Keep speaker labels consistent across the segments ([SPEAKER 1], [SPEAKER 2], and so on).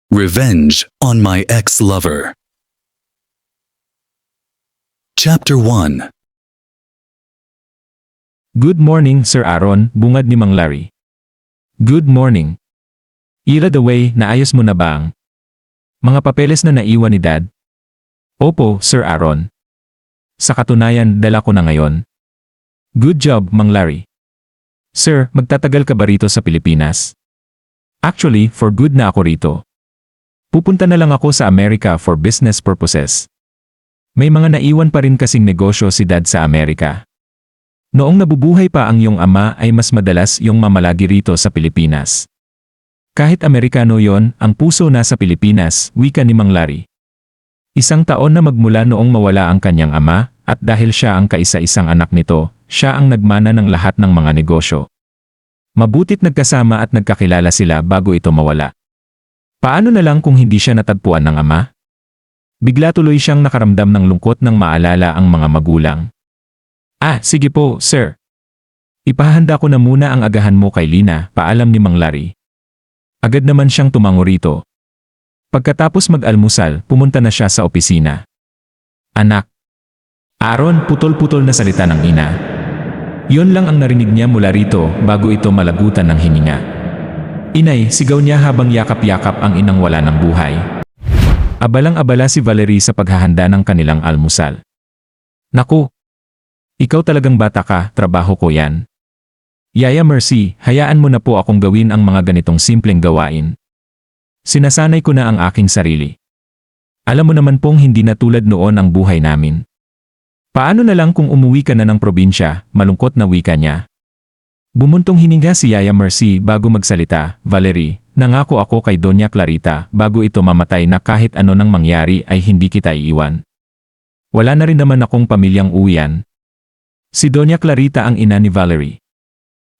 [SPEAKER 1] Revenge on My Ex-Lover. Chapter 1.
[SPEAKER 2] Good morning, Sir Aaron, bungad ni Mang Larry. Good morning. Ira the way, naayos mo na ba ang mga papeles na naiwan ni Dad? Opo, Sir Aaron. Sa katunayan, dala ko na ngayon. Good job, Mang Larry. Sir, magtatagal ka ba rito sa Pilipinas? Actually, for good na ako rito. Pupunta na lang ako sa Amerika for business purposes. May mga naiwan pa rin kasing negosyo si Dad sa Amerika. Noong nabubuhay pa ang iyong ama ay mas madalas yung mamalagi rito sa Pilipinas. Kahit Amerikano yon, ang puso nasa Pilipinas, wika ni Mang Larry. Isang taon na magmula noong mawala ang kanyang ama, at dahil siya ang kaisa-isang anak nito, siya ang nagmana ng lahat ng mga negosyo. Mabutit nagkasama at nagkakilala sila bago ito mawala. Paano na lang kung hindi siya natagpuan ng ama? Bigla tuloy siyang nakaramdam ng lungkot nang maalala ang mga magulang. Sige po, sir. Ipahanda ko na muna ang agahan mo kay Lina, paalam ni Mang Larry. Agad naman siyang tumango rito. Pagkatapos mag-almusal, pumunta na siya sa opisina. Anak. Aaron, putol-putol na salita ng ina. Yon lang ang narinig niya mula rito bago ito malagutan ng hininga. Inay, sigaw niya habang yakap-yakap ang inang wala ng buhay. Abalang-abala si Valerie sa paghahanda ng kanilang almusal. Naku! Ikaw talagang bata ka, trabaho ko yan. Yaya Mercy, hayaan mo na po akong gawin ang mga ganitong simpleng gawain. Sinasanay ko na ang aking sarili. Alam mo naman pong hindi na tulad noon ang buhay namin. Paano na lang kung umuwi ka na ng probinsya, malungkot na wika niya. Bumuntong hininga si Yaya Mercy bago magsalita. Valerie, nangako ako kay Doña Clarita bago ito mamatay na kahit ano nang mangyari ay hindi kita iiwan. Wala na rin naman akong pamilyang uwian. Si Doña Clarita ang ina ni Valerie.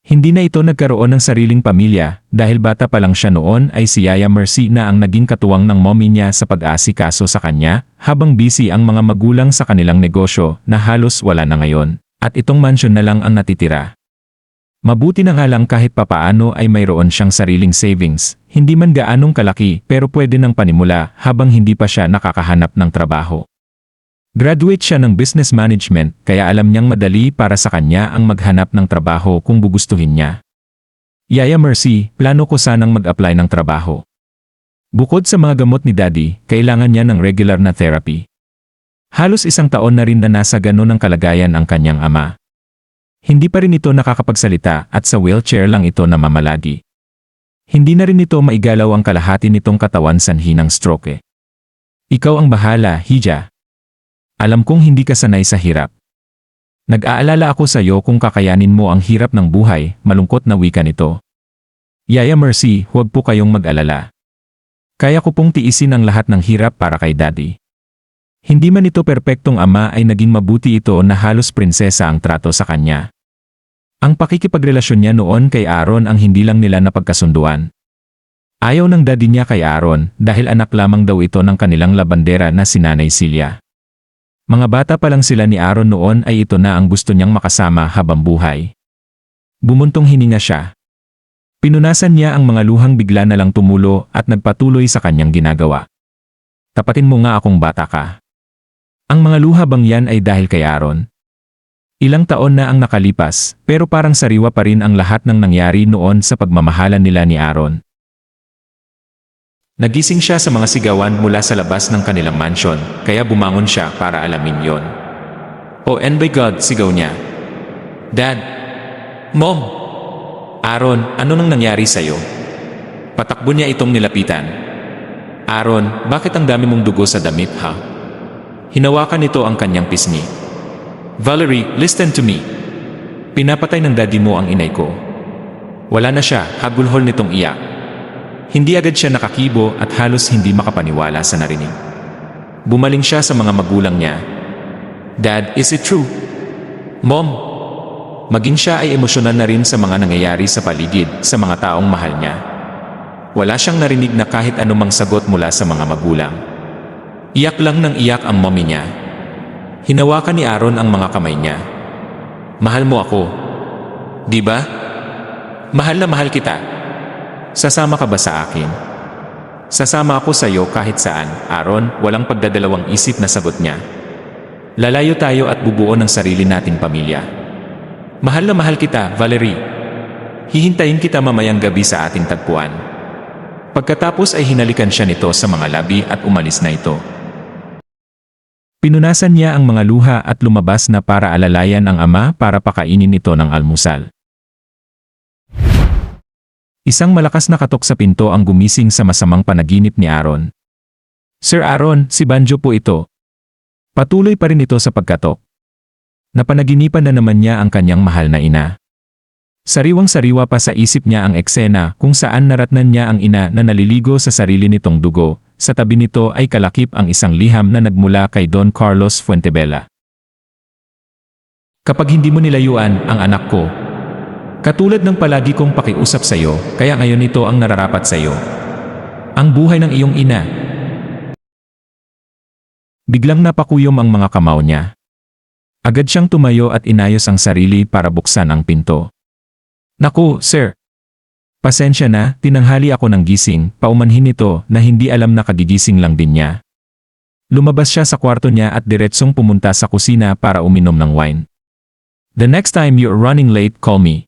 [SPEAKER 2] Hindi na ito nagkaroon ng sariling pamilya dahil bata pa lang siya noon ay si Yaya Mercy na ang naging katuwang ng mommy niya sa pag-aasikaso sa kanya habang busy ang mga magulang sa kanilang negosyo na halos wala na ngayon at itong mansion na lang ang natitira. Mabuti na nga lang kahit papaano ay mayroon siyang sariling savings, hindi man gaanong kalaki pero pwede nang panimula habang hindi pa siya nakakahanap ng trabaho. Graduate siya ng business management kaya alam niyang madali para sa kanya ang maghanap ng trabaho kung gugustuhin niya. Yaya Mercy, plano ko sanang mag-apply ng trabaho. Bukod sa mga gamot ni Daddy, kailangan niya ng regular na therapy. Halos isang taon na rin na nasa ganon ang kalagayan ang kanyang ama. Hindi pa rin ito nakakapagsalita at sa wheelchair lang ito namamalagi. Hindi na rin ito maigalaw ang kalahati nitong katawan sanhi ng stroke. Ikaw ang bahala, Hija. Alam kong hindi ka sanay sa hirap. Nag-aalala ako sa iyo kung kakayanin mo ang hirap ng buhay, malungkot na wika nito. Yaya Mercy, huwag po kayong mag-alala. Kaya ko pong tiisin ang lahat ng hirap para kay Daddy. Hindi man ito perpektong ama ay naging mabuti ito na halos prinsesa ang trato sa kanya. Ang pakikipagrelasyon niya noon kay Aaron ang hindi lang nila napagkasunduan. Ayaw ng daddy niya kay Aaron dahil anak lamang daw ito ng kanilang labandera na si Nanay Celia. Mga bata pa lang sila ni Aaron noon ay ito na ang gusto niyang makasama habang buhay. Bumuntong hininga siya. Pinunasan niya ang mga luhang bigla na lang tumulo at nagpatuloy sa kanyang ginagawa. Tapatin mo nga akong bata ka. Ang mga luha bang yan ay dahil kay Aaron? Ilang taon na ang nakalipas, pero parang sariwa pa rin ang lahat ng nangyari noon sa pagmamahalan nila ni Aaron. Nagising siya sa mga sigawan mula sa labas ng kanilang mansion, kaya bumangon siya para alamin yon. Oh and by God, sigaw niya. Dad! Mom! Aaron, ano nang nangyari sa'yo? Patakbo niya itong nilapitan. Aaron, bakit ang dami mong dugo sa damit, ha? Hinawakan nito ang kanyang pisngi. Valerie, listen to me. Pinapatay ng daddy mo ang inay ko. Wala na siya, hagulhol nitong iyak. Hindi agad siya nakakibo at halos hindi makapaniwala sa narinig. Bumaling siya sa mga magulang niya. Dad, is it true? Mom! Maging siya ay emosyonan na rin sa mga nangyayari sa paligid, sa mga taong mahal niya. Wala siyang narinig na kahit anumang sagot mula sa mga magulang. Iyak lang ng iyak ang mommy niya. Hinawakan ni Aaron ang mga kamay niya. Mahal mo ako. Di ba? Mahal na mahal kita. Sasama ka ba sa akin? Sasama ako sa iyo kahit saan, Aaron, walang pagdadalawang isip na sagot niya. Lalayo tayo at bubuo ng sarili nating pamilya. Mahal na mahal kita, Valerie. Hihintayin kita mamayang gabi sa ating tagpuan. Pagkatapos ay hinalikan siya nito sa mga labi at umalis na ito. Pinunasan niya ang mga luha at lumabas na para alalayan ang ama para pakainin ito ng almusal. Isang malakas na katok sa pinto ang gumising sa masamang panaginip ni Aaron. Sir Aaron, si Banjo po ito. Patuloy pa rin ito sa pagkatok. Napanaginipan na naman niya ang kanyang mahal na ina. Sariwang-sariwa pa sa isip niya ang eksena kung saan naratnan niya ang ina na naliligo sa sarili nitong dugo. Sa tabi nito ay kalakip ang isang liham na nagmula kay Don Carlos Fuentebella. Kapag hindi mo nilayuan ang anak ko, katulad ng palagi kong pakiusap sa iyo, kaya ngayon ito ang nararapat sa iyo. Ang buhay ng iyong ina. Biglang napakuyom ang mga kamao niya. Agad siyang tumayo at inayos ang sarili para buksan ang pinto. Naku, sir. Pasensya na, tinanghali ako ng gising, paumanhin ito na hindi alam na kagigising lang din niya. Lumabas siya sa kwarto niya at diretsong pumunta sa kusina para uminom ng wine. The next time you're running late, call me.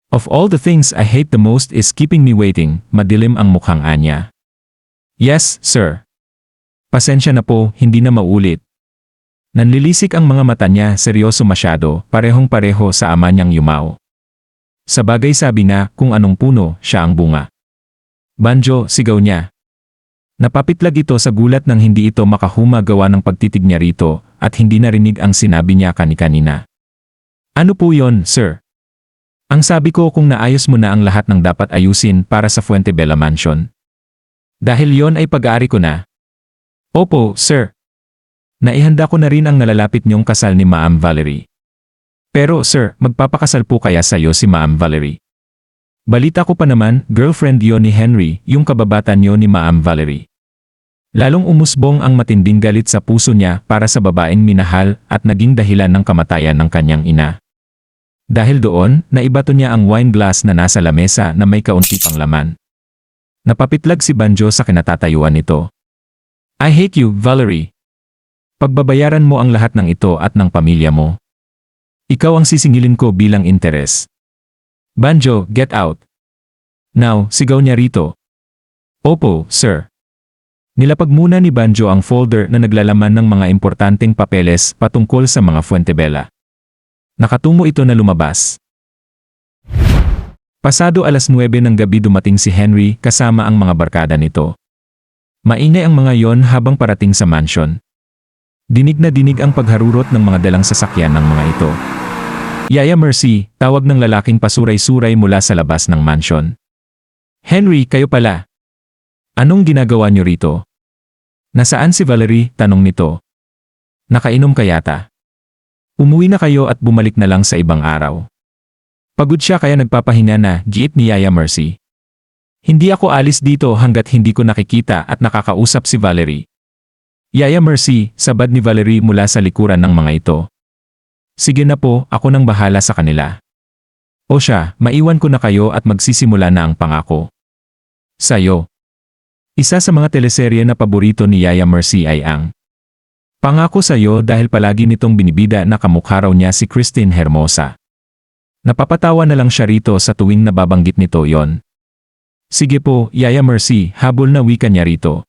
[SPEAKER 2] Of all the things I hate the most is keeping me waiting, madilim ang mukhang anya. Yes, sir. Pasensya na po, hindi na maulit. Nanlilisik ang mga mata niya, seryoso masyado, parehong-pareho sa ama niyang Yumao. Sa bagay sabi nga, kung anong puno, siya ang bunga. Banjo, sigaw niya. Napapitlag ito sa gulat nang hindi ito makahuma gawa ng pagtitig niya rito at hindi narinig ang sinabi niya kani-kanina. Ano po yon, sir? Ang sabi ko kung naayos mo na ang lahat ng dapat ayusin para sa Fuentebella Mansion. Dahil yon ay pag-aari ko na. Opo, sir. Naihanda ko na rin ang nalalapit niyong kasal ni Ma'am Valerie. Pero sir, magpapakasal po kaya sa iyo si Ma'am Valerie? Balita ko pa naman, girlfriend yon ni Henry, yung kababata niyo ni Ma'am Valerie. Lalong umusbong ang matinding galit sa puso niya para sa babaeng minahal at naging dahilan ng kamatayan ng kanyang ina. Dahil doon, naibato niya ang wine glass na nasa lamesa na may kaunti pang laman. Napapitlag si Banjo sa kinatatayuan nito. I hate you, Valerie. Pagbabayaran mo ang lahat ng ito at ng pamilya mo. Ikaw ang sisingilin ko bilang interes. Banjo, get out. Now, sigaw niya rito. Opo, sir. Nilapag muna ni Banjo ang folder na naglalaman ng mga importanteng papeles patungkol sa mga Fuentebella. Nakatungo ito na lumabas. Pasado 9:00 ng gabi dumating si Henry kasama ang mga barkada nito. Maingay ang mga yon habang parating sa mansion. Dinig na dinig ang pagharurot ng mga dalang sasakyan ng mga ito. Yaya Mercy, tawag ng lalaking pasuray-suray mula sa labas ng mansion. Henry, kayo pala. Anong ginagawa niyo rito? Nasaan si Valerie? Tanong nito. Nakainom ka yata. Umuwi na kayo at bumalik na lang sa ibang araw. Pagod siya kaya nagpapahinga na, giit ni Yaya Mercy. Hindi ako alis dito hanggat hindi ko nakikita at nakakausap si Valerie. Yaya Mercy, sabad ni Valerie mula sa likuran ng mga ito. Sige na po, ako nang bahala sa kanila. O siya, maiwan ko na kayo at magsisimula na ang pangako. Sayo. Isa sa mga teleserye na paborito ni Yaya Mercy ay ang Pangako Sayo dahil palagi nitong binibida na kamukha raw niya si Christine Hermosa. Napapatawa na lang siya rito sa tuwing nababanggit nito yon. Sige po, Yaya Mercy, habol na wika niya rito.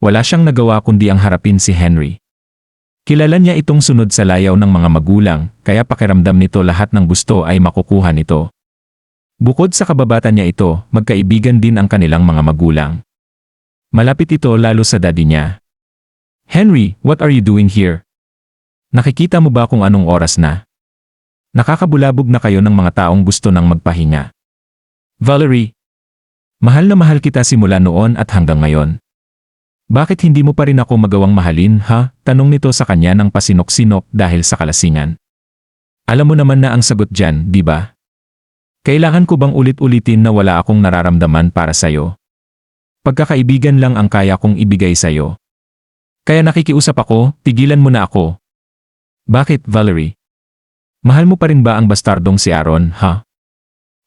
[SPEAKER 2] Wala siyang nagawa kundi ang harapin si Henry. Kilala niya itong sunod sa layaw ng mga magulang, kaya pakiramdam nito lahat ng gusto ay makukuha nito. Bukod sa kababata niya ito, magkaibigan din ang kanilang mga magulang. Malapit ito lalo sa daddy niya. Henry, what are you doing here? Nakikita mo ba kung anong oras na? Nakakabulabog na kayo ng mga taong gusto nang magpahinga. Valerie, mahal na mahal kita simula noon at hanggang ngayon. Bakit hindi mo pa rin ako magawang mahalin, ha? Tanong nito sa kanya ng pasinok-sinok dahil sa kalasingan. Alam mo naman na ang sagot dyan, di ba? Kailangan ko bang ulit-ulitin na wala akong nararamdaman para sa'yo? Pagkakaibigan lang ang kaya kong ibigay sa'yo. Kaya nakikiusap ako, tigilan mo na ako. Bakit, Valerie? Mahal mo pa rin ba ang bastardong si Aaron, ha?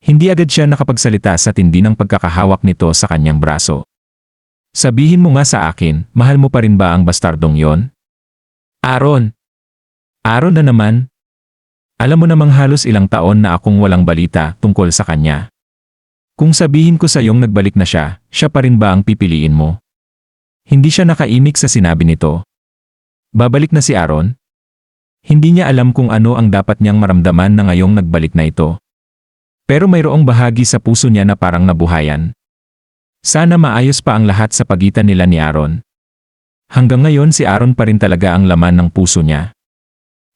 [SPEAKER 2] Hindi agad siya nakapagsalita sa tindi ng pagkakahawak nito sa kanyang braso. Sabihin mo nga sa akin, mahal mo pa rin ba ang bastardong yon? Aaron! Aaron na naman? Alam mo namang halos ilang taon na akong walang balita tungkol sa kanya. Kung sabihin ko sa iyong nagbalik na siya, siya pa rin ba ang pipiliin mo? Hindi siya nakaimik sa sinabi nito. Babalik na si Aaron? Hindi niya alam kung ano ang dapat niyang maramdaman na ngayong nagbalik na ito. Pero mayroong bahagi sa puso niya na parang nabuhayan. Sana maayos pa ang lahat sa pagitan nila ni Aaron. Hanggang ngayon si Aaron pa rin talaga ang laman ng puso niya.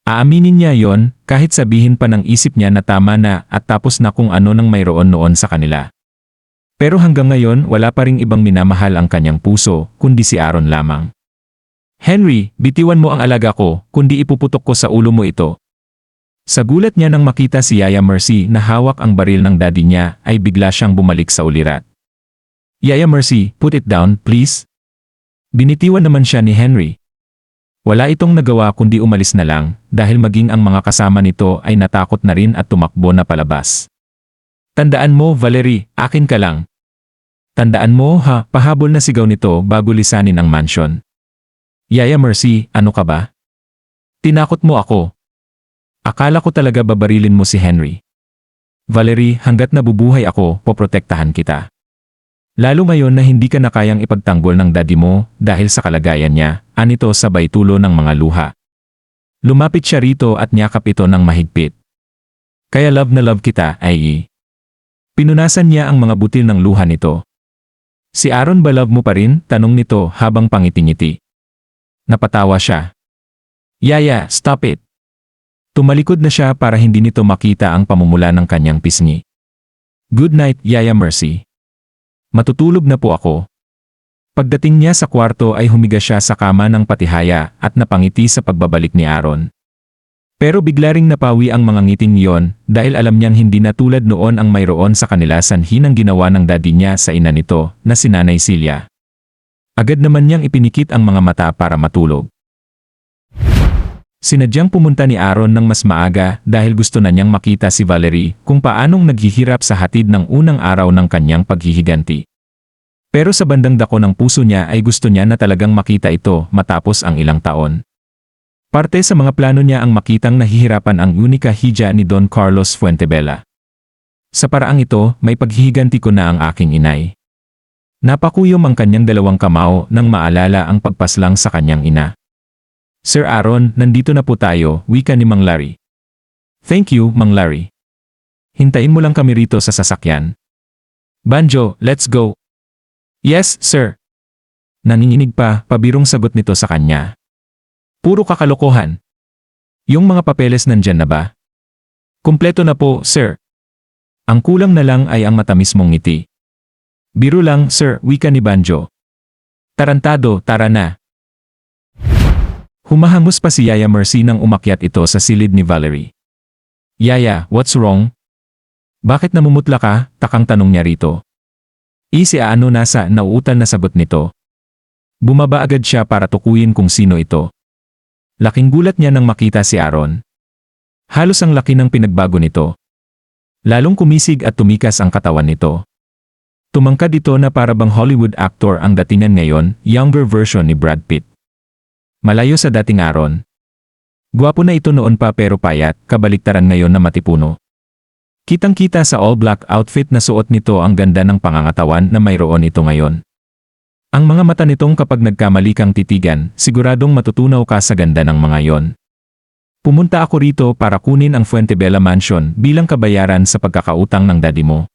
[SPEAKER 2] Aaminin niya yon, kahit sabihin pa ng isip niya na tama na at tapos na kung ano nang mayroon noon sa kanila. Pero hanggang ngayon wala pa ring ibang minamahal ang kanyang puso, kundi si Aaron lamang. Henry, bitiwan mo ang alaga ko, kundi ipuputok ko sa ulo mo ito. Sa gulat niya nang makita si Yaya Mercy na hawak ang baril ng daddy niya, ay bigla siyang bumalik sa ulirat. Yaya Mercy, put it down, please. Binitiwan naman siya ni Henry. Wala itong nagawa kundi umalis na lang, dahil maging ang mga kasama nito ay natakot na rin at tumakbo na palabas. Tandaan mo, Valerie, akin ka lang. Tandaan mo, ha, pahabol na sigaw nito bago lisanin ang mansion. Yaya Mercy, ano ka ba? Tinakot mo ako. Akala ko talaga babarilin mo si Henry. Valerie, hanggat nabubuhay ako, poprotektahan kita. Lalo ngayon na hindi ka na kayang ipagtanggol ng daddy mo dahil sa kalagayan niya, anito sabay tulo ng mga luha. Lumapit siya rito at niyakap ito ng mahigpit. Kaya love na love kita, ay. Pinunasan niya ang mga butil ng luha nito. Si Aaron ba love mo pa rin? Tanong nito habang pangiti-ngiti. Napatawa siya. Yaya, stop it. Tumalikod na siya para hindi nito makita ang pamumula ng kanyang pisngi. Good night, Yaya Mercy. Matutulog na po ako. Pagdating niya sa kwarto ay humiga siya sa kama ng patihaya at napangiti sa pagbabalik ni Aaron. Pero bigla ring napawi ang mga ngiting iyon dahil alam niyang hindi na tulad noon ang mayroon sa kanila sanhi ng ginawa ng daddy niya sa ina nito na si Nanay Celia. Agad naman niyang ipinikit ang mga mata para matulog. Sinadyang pumunta ni Aaron ng mas maaga dahil gusto na niyang makita si Valerie kung paanong naghihirap sa hatid ng unang araw ng kanyang paghihiganti. Pero sa bandang dako ng puso niya ay gusto niya na talagang makita ito matapos ang ilang taon. Parte sa mga plano niya ang makitang nahihirapan ang unika hija ni Don Carlos Fuentebella. Sa paraang ito, may paghihiganti ko na ang aking inay. Napakuyom ang kanyang dalawang kamao nang maalala ang pagpaslang sa kanyang ina. Sir Aaron, nandito na po tayo, wika ni Mang Larry. Thank you, Mang Larry. Hintayin mo lang kami rito sa sasakyan. Banjo, let's go. Yes, sir. Nanginginig pa, pabirong sagot nito sa kanya. Puro kakalokohan. Yung mga papeles nandyan na ba? Kumpleto na po, sir. Ang kulang na lang ay ang matamis mong ngiti. Biro lang, sir, wika ni Banjo. Tarantado, tara na. Humahangos pa si Yaya Mercy nang umakyat ito sa silid ni Valerie. Yaya, what's wrong? Bakit namumutla ka? Takang tanong niya rito. Si Aano nasa nauutal na sagot nito. Bumaba agad siya para tukuyin kung sino ito. Laking gulat niya nang makita si Aaron. Halos ang laki ng pinagbago nito. Lalong kumisig at tumikas ang katawan nito. Tumangkad ito na para bang Hollywood actor ang datingan ngayon, younger version ni Brad Pitt. Malayo sa dating Aaron. Gwapo na ito noon pa pero payat, kabaliktaran ngayon na matipuno. Kitang-kita sa all-black outfit na suot nito ang ganda ng pangangatawan na mayroon ito ngayon. Ang mga mata nitong kapag nagkamali kang titigan, siguradong matutunaw ka sa ganda ng mga yon. Pumunta ako rito para kunin ang Fuentebella Mansion bilang kabayaran sa pagkakautang ng daddy mo.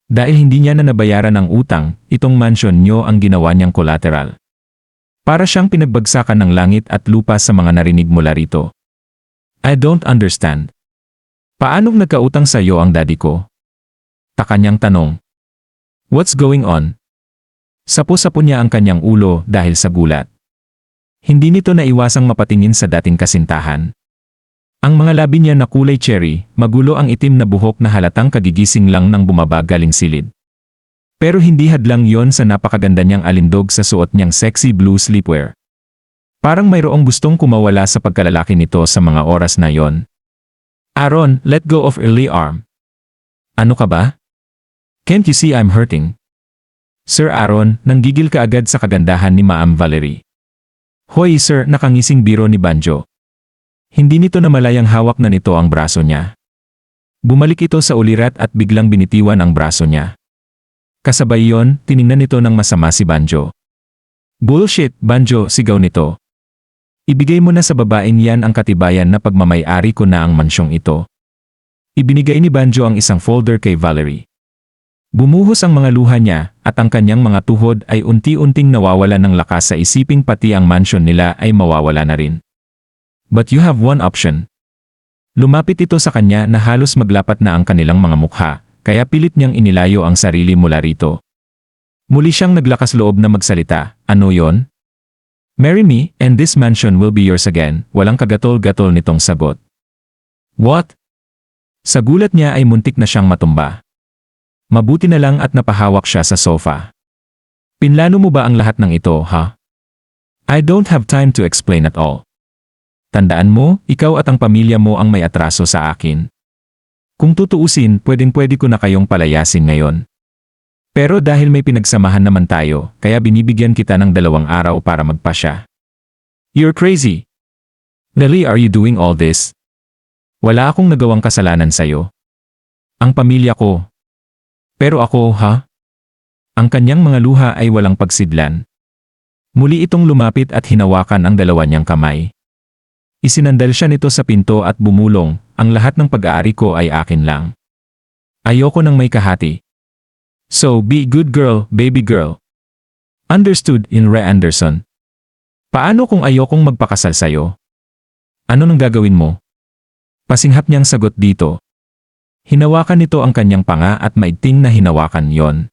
[SPEAKER 2] Dahil hindi niya na nabayaran ang utang, itong mansion niyo ang ginawa niyang collateral. Para siyang pinagbagsakan ng langit at lupa sa mga narinig mula rito. I don't understand. Paanong nagkautang sa iyo ang daddy ko? Takanyang tanong. What's going on? Sapo-sapo niya ang kanyang ulo dahil sa gulat. Hindi nito naiwasang mapatingin sa dating kasintahan. Ang mga labi niya na kulay cherry, magulo ang itim na buhok na halatang kagigising lang nang bumaba galing silid. Pero hindi hadlang yon sa napakaganda niyang alindog sa suot niyang sexy blue sleepwear. Parang mayroong gustong kumawala sa pagkalalaki nito sa mga oras na yon. Aaron, let go of early arm. Ano ka ba? Can't you see I'm hurting? Sir Aaron, nanggigil ka agad sa kagandahan ni Ma'am Valerie. Hoy sir, nakangising biro ni Banjo. Hindi nito namalayang hawak na nito ang braso niya. Bumalik ito sa ulirat at biglang binitiwan ang braso niya. Kasabay yon, tiningnan nito ng masama si Banjo. Bullshit, Banjo, sigaw nito. Ibigay mo na sa babaeng yan ang katibayan na pagmamay-ari ko na ang mansyong ito. Ibinigay ni Banjo ang isang folder kay Valerie. Bumuhos ang mga luha niya at ang kanyang mga tuhod ay unti-unting nawawala ng lakas sa isiping pati ang mansyon nila ay mawawala na rin. But you have one option. Lumapit ito sa kanya na halos maglapat na ang kanilang mga mukha, kaya pilit niyang inilayo ang sarili mula rito. Muli siyang naglakas loob na magsalita. Ano yon? Marry me, and this mansion will be yours again. Walang kagatol-gatol nitong sagot. What? Sa gulat niya ay muntik na siyang matumba. Mabuti na lang at napahawak siya sa sofa. Pinlano mo ba ang lahat ng ito, ha? I don't have time to explain at all. Tandaan mo, ikaw at ang pamilya mo ang may atraso sa akin. Kung tutuusin, pwedeng-pwede ko na kayong palayasin ngayon. Pero dahil may pinagsamahan naman tayo, kaya binibigyan kita ng 2 araw para magpasya. You're crazy. Really, are you doing all this? Wala akong nagawang kasalanan sa'yo. Ang pamilya ko. Pero ako, ha? Ang kanyang mga luha ay walang pagsidlan. Muli itong lumapit at hinawakan ang 2 niyang kamay. Isinandal siya nito sa pinto at bumulong, ang lahat ng pag-aari ko ay akin lang. Ayoko nang may kahati. So be good girl, baby girl. Understood, Inre Anderson. Paano kung ayokong magpakasal sa'yo? Ano nang gagawin mo? Pasinghap niyang sagot dito. Hinawakan nito ang kanyang panga at maigting na hinawakan yon.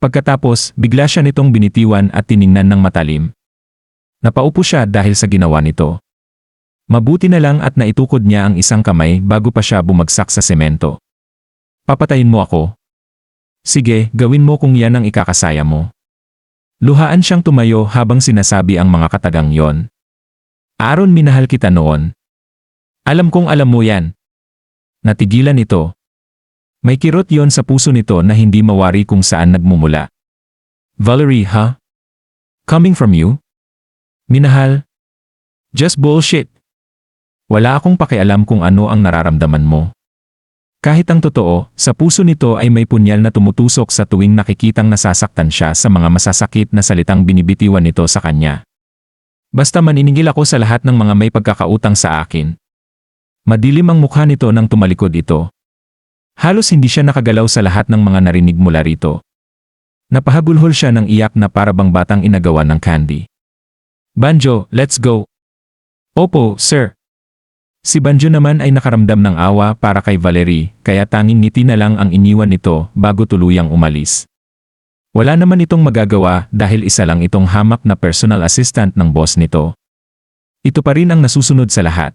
[SPEAKER 2] Pagkatapos, bigla siya nitong binitiwan at tiningnan ng matalim. Napaupo siya dahil sa ginawa nito. Mabuti na lang at naitukod niya ang isang kamay bago pa siya bumagsak sa semento. Papatayin mo ako? Sige, gawin mo kung yan ang ikakasaya mo. Luhaan siyang tumayo habang sinasabi ang mga katagang yon. Aaron, minahal kita noon. Alam kong alam mo yan. Natigilan ito. May kirot yon sa puso nito na hindi mawari kung saan nagmumula. Valerie, ha? Coming from you? Minahal? Just bullshit. Wala akong pakialam kung ano ang nararamdaman mo. Kahit ang totoo, sa puso nito ay may punyal na tumutusok sa tuwing nakikitang nasasaktan siya sa mga masasakit na salitang binibitiwan nito sa kanya. Basta maniningil ako sa lahat ng mga may pagkakautang sa akin. Madilim ang mukha nito nang tumalikod ito. Halos hindi siya nakagalaw sa lahat ng mga narinig mula rito. Napahagulhol siya ng iyak na parabang batang inagawan ng candy. Banjo, let's go. Opo, sir. Si Banjo naman ay nakaramdam ng awa para kay Valerie, kaya tanging ngiti na lang ang iniwan nito bago tuluyang umalis. Wala naman itong magagawa dahil isa lang itong hamak na personal assistant ng boss nito. Ito pa rin ang nasusunod sa lahat.